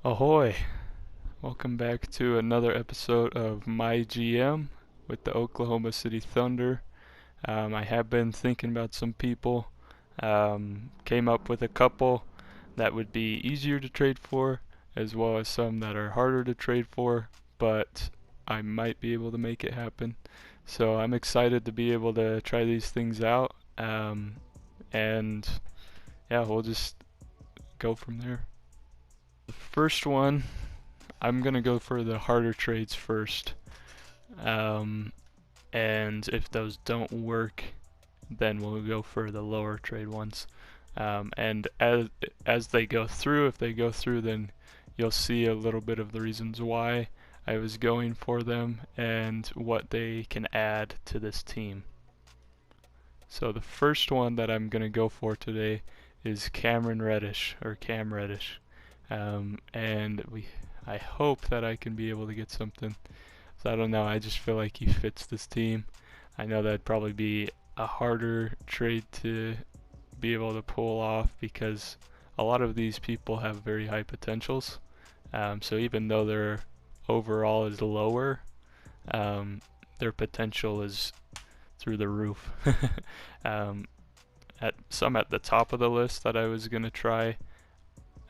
Ahoy! Welcome back to another episode of MyGM with the Oklahoma City Thunder. I have been thinking about some people. Came up with a couple that would be easier to trade for, as well as some that are harder to trade for, but I might be able to make it happen. So I'm excited to be able to try these things out. And yeah, we'll just go from there. The first one, I'm gonna go for the harder trades first. And if those don't work, then we'll go for the lower trade ones. And as they go through, if they go through, then you'll see a little bit of the reasons why I was going for them and what they can add to this team. So the first one that I'm gonna go for today is Cam Reddish. I hope that I can be able to get something. So I don't know, I just feel like he fits this team. I know that'd probably be a harder trade to be able to pull off because a lot of these people have very high potentials. So even though their overall is lower, their potential is through the roof. At the top of the list that I was gonna try,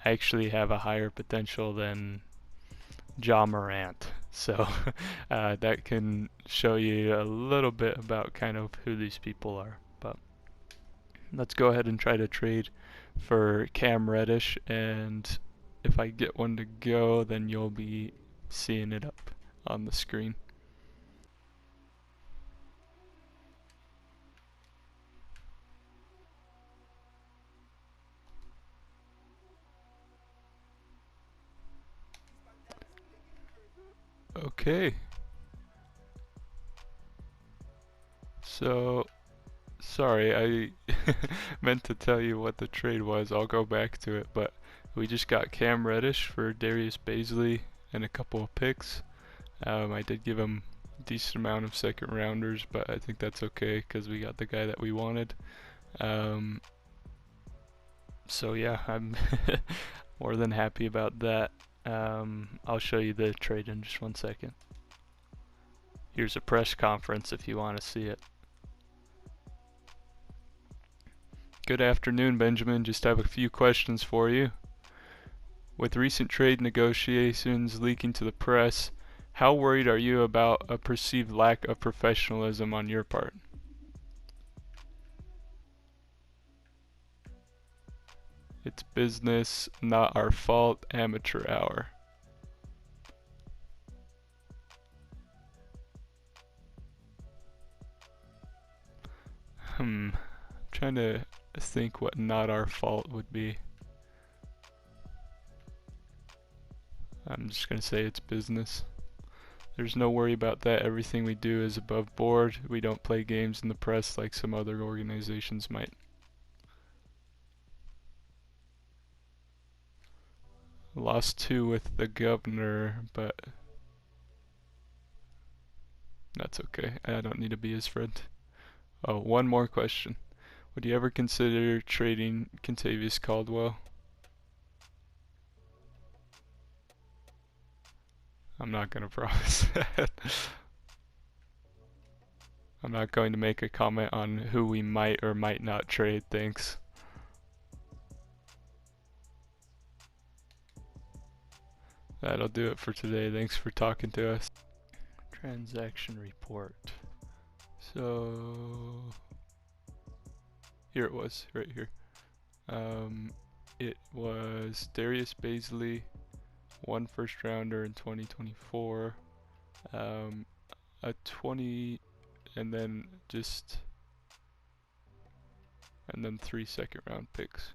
I actually have a higher potential than Ja Morant. So that can show you a little bit about kind of who these people are. But let's go ahead and try to trade for Cam Reddish, and if I get one to go, then you'll be seeing it up on the screen. Okay. So, sorry, I meant to tell you what the trade was. I'll go back to it, but we just got Cam Reddish for Tyrese Maxey and a couple of picks. I did give him a decent amount of second rounders, but I think that's okay because we got the guy that we wanted. So yeah, I'm more than happy about that. I'll show you the trade in just one second. Here's a press conference if you want to see it. Good afternoon, Benjamin. Just have a few questions for you. With recent trade negotiations leaking to the press, how worried are you about a perceived lack of professionalism on your part? It's business, not our fault, amateur hour. I'm trying to think what not our fault would be. I'm just gonna say it's business. There's no worry about that. Everything we do is above board. We don't play games in the press like some other organizations might. Lost 2 with the governor, but that's okay. I don't need to be his friend. Oh, one more question. Would you ever consider trading Kentavious Caldwell? I'm not going to promise that. I'm not going to make a comment on who we might or might not trade, thanks. That'll do it for today. Thanks for talking to us. Transaction report. So here it was, right here. It was Tyrese Maxey, 1 first rounder in 2024, a 20, and then 3 second round picks.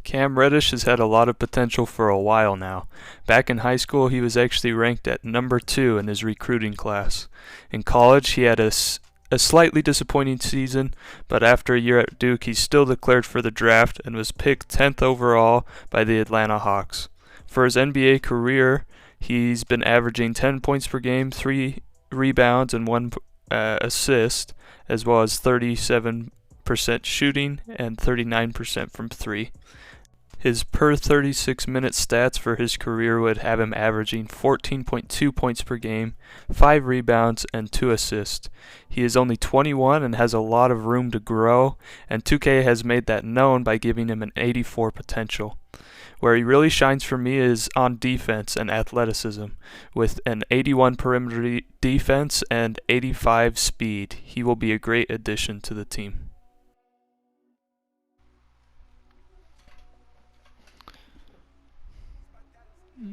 Cam Reddish has had a lot of potential for a while now. Back in high school, he was actually ranked at number 2 in his recruiting class. In college, he had a slightly disappointing season, but after a year at Duke, he still declared for the draft and was picked 10th overall by the Atlanta Hawks. For his NBA career, he's been averaging 10 points per game, 3 rebounds, and 1 assist, as well as 37% shooting and 39% from 3. His per 36-minute stats for his career would have him averaging 14.2 points per game, 5 rebounds, and 2 assists. He is only 21 and has a lot of room to grow, and 2K has made that known by giving him an 84 potential. Where he really shines for me is on defense and athleticism. With an 81 perimeter defense and 85 speed, he will be a great addition to the team.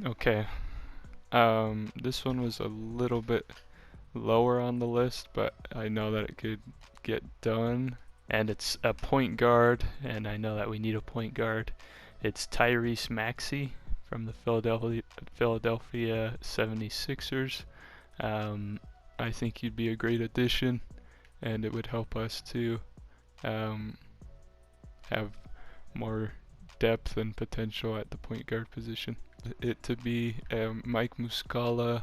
Okay, this one was a little bit lower on the list, but I know that it could get done. And it's a point guard, and I know that we need a point guard. It's Tyrese Maxey from the Philadelphia 76ers. I think he'd be a great addition, and it would help us to have more depth and potential at the point guard position. It to be Mike Muscala,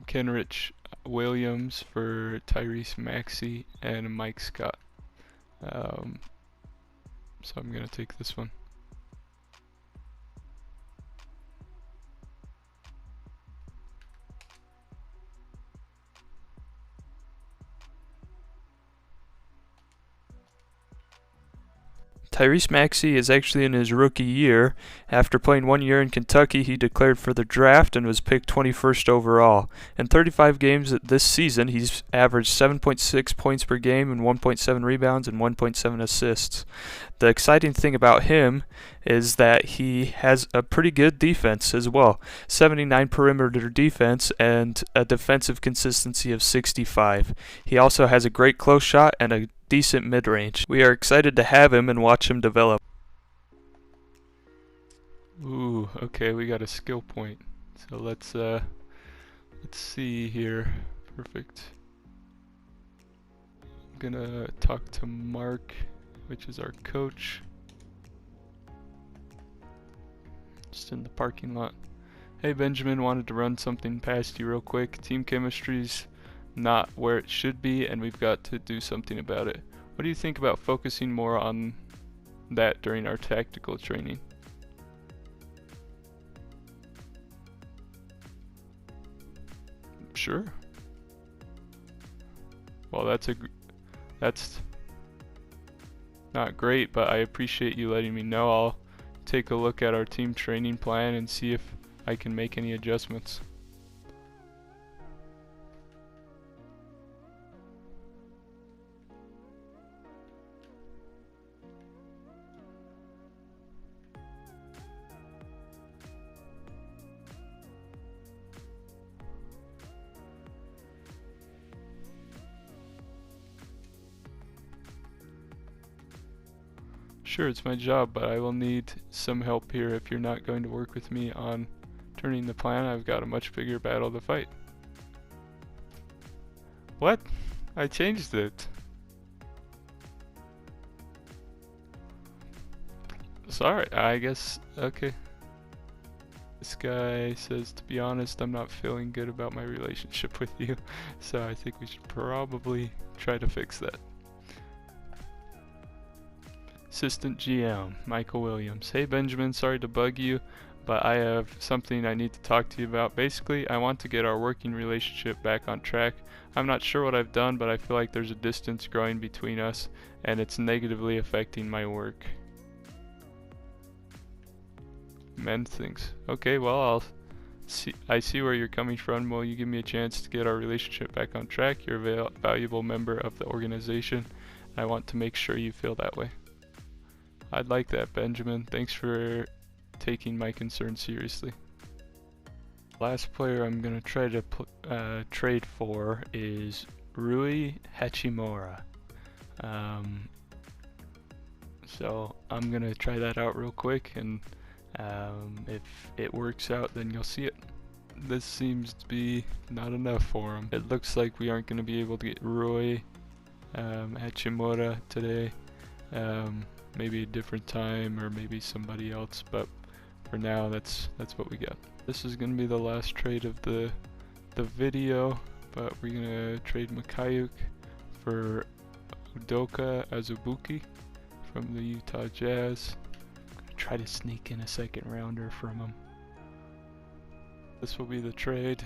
Kenrich Williams for Tyrese Maxey, and Mike Scott. So I'm going to take this one. Tyrese Maxey is actually in his rookie year. After playing 1 year in Kentucky, he declared for the draft and was picked 21st overall. In 35 games this season, he's averaged 7.6 points per game and 1.7 rebounds and 1.7 assists. The exciting thing about him is that he has a pretty good defense as well. 79 perimeter defense and a defensive consistency of 65. He also has a great close shot and a decent mid-range. We are excited to have him and watch him develop. Ooh, okay, we got a skill point. So let's see here. Perfect. I'm gonna talk to Mark, which is our coach. Just in the parking lot. Hey Benjamin, wanted to run something past you real quick. Team chemistry's not where it should be, and we've got to do something about it. What do you think about focusing more on that during our tactical training? Sure. Well, that's not great, but I appreciate you letting me know. I'll take a look at our team training plan and see if I can make any adjustments. Sure, it's my job, but I will need some help here if you're not going to work with me on turning the plan. I've got a much bigger battle to fight. What? I changed it. Sorry, I guess, okay. This guy says, to be honest, I'm not feeling good about my relationship with you, so I think we should probably try to fix that. Assistant GM, Michael Williams. Hey Benjamin, sorry to bug you, but I have something I need to talk to you about. Basically, I want to get our working relationship back on track. I'm not sure what I've done, but I feel like there's a distance growing between us, and it's negatively affecting my work. Men things. Okay, well, I see where you're coming from. Will you give me a chance to get our relationship back on track? You're a valuable member of the organization, and I want to make sure you feel that way. I'd like that, Benjamin. Thanks for taking my concern seriously. Last player I'm going to try to trade for is Rui Hachimura. So I'm going to try that out real quick, and if it works out, then you'll see it. This seems to be not enough for him. It looks like we aren't going to be able to get Rui Hachimura today. Maybe a different time, or maybe somebody else, but for now that's what we got. This is gonna be the last trade of the video, but we're gonna trade Mikayuk for Udoka Azubuike from the Utah Jazz. try to sneak in a second rounder from him. This will be the trade.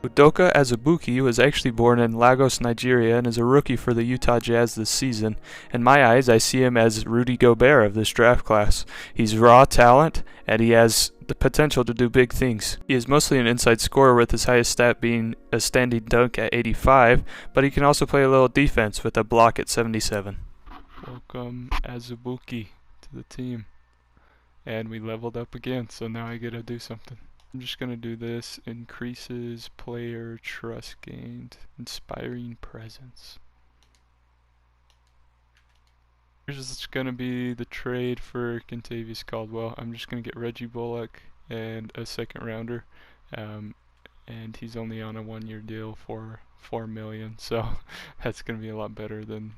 Udoka Azubuike was actually born in Lagos, Nigeria, and is a rookie for the Utah Jazz this season. In my eyes, I see him as Rudy Gobert of this draft class. He's raw talent, and he has the potential to do big things. He is mostly an inside scorer, with his highest stat being a standing dunk at 85, but he can also play a little defense with a block at 77. Welcome Azubuike to the team. And we leveled up again, so now I gotta do something. I'm just going to do this. Increases player trust gained. Inspiring presence. Here's going to be the trade for Kentavious Caldwell. I'm just going to get Reggie Bullock and a second rounder. And he's only on a 1-year deal for $4 million. So that's going to be a lot better than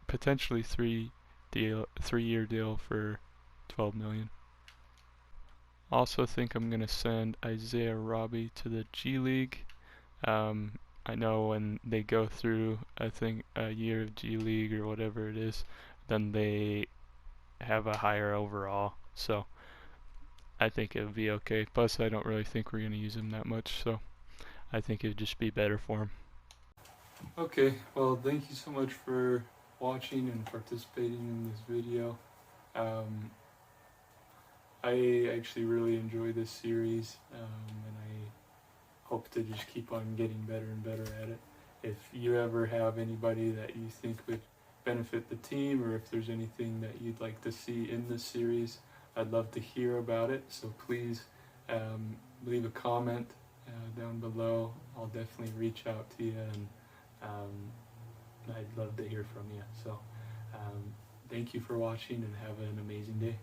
potentially 3-year deal for $12 million. Also think I'm going to send Isiah Roby to the G League. I know when they go through, I think, a year of G League or whatever it is, then they have a higher overall. So I think it would be okay. Plus, I don't really think we're going to use him that much, so I think it would just be better for him. Okay, well, thank you so much for watching and participating in this video. I actually really enjoy this series, and I hope to just keep on getting better and better at it. If you ever have anybody that you think would benefit the team, or if there's anything that you'd like to see in this series, I'd love to hear about it. So please leave a comment down below. I'll definitely reach out to you, and I'd love to hear from you. So thank you for watching, and have an amazing day.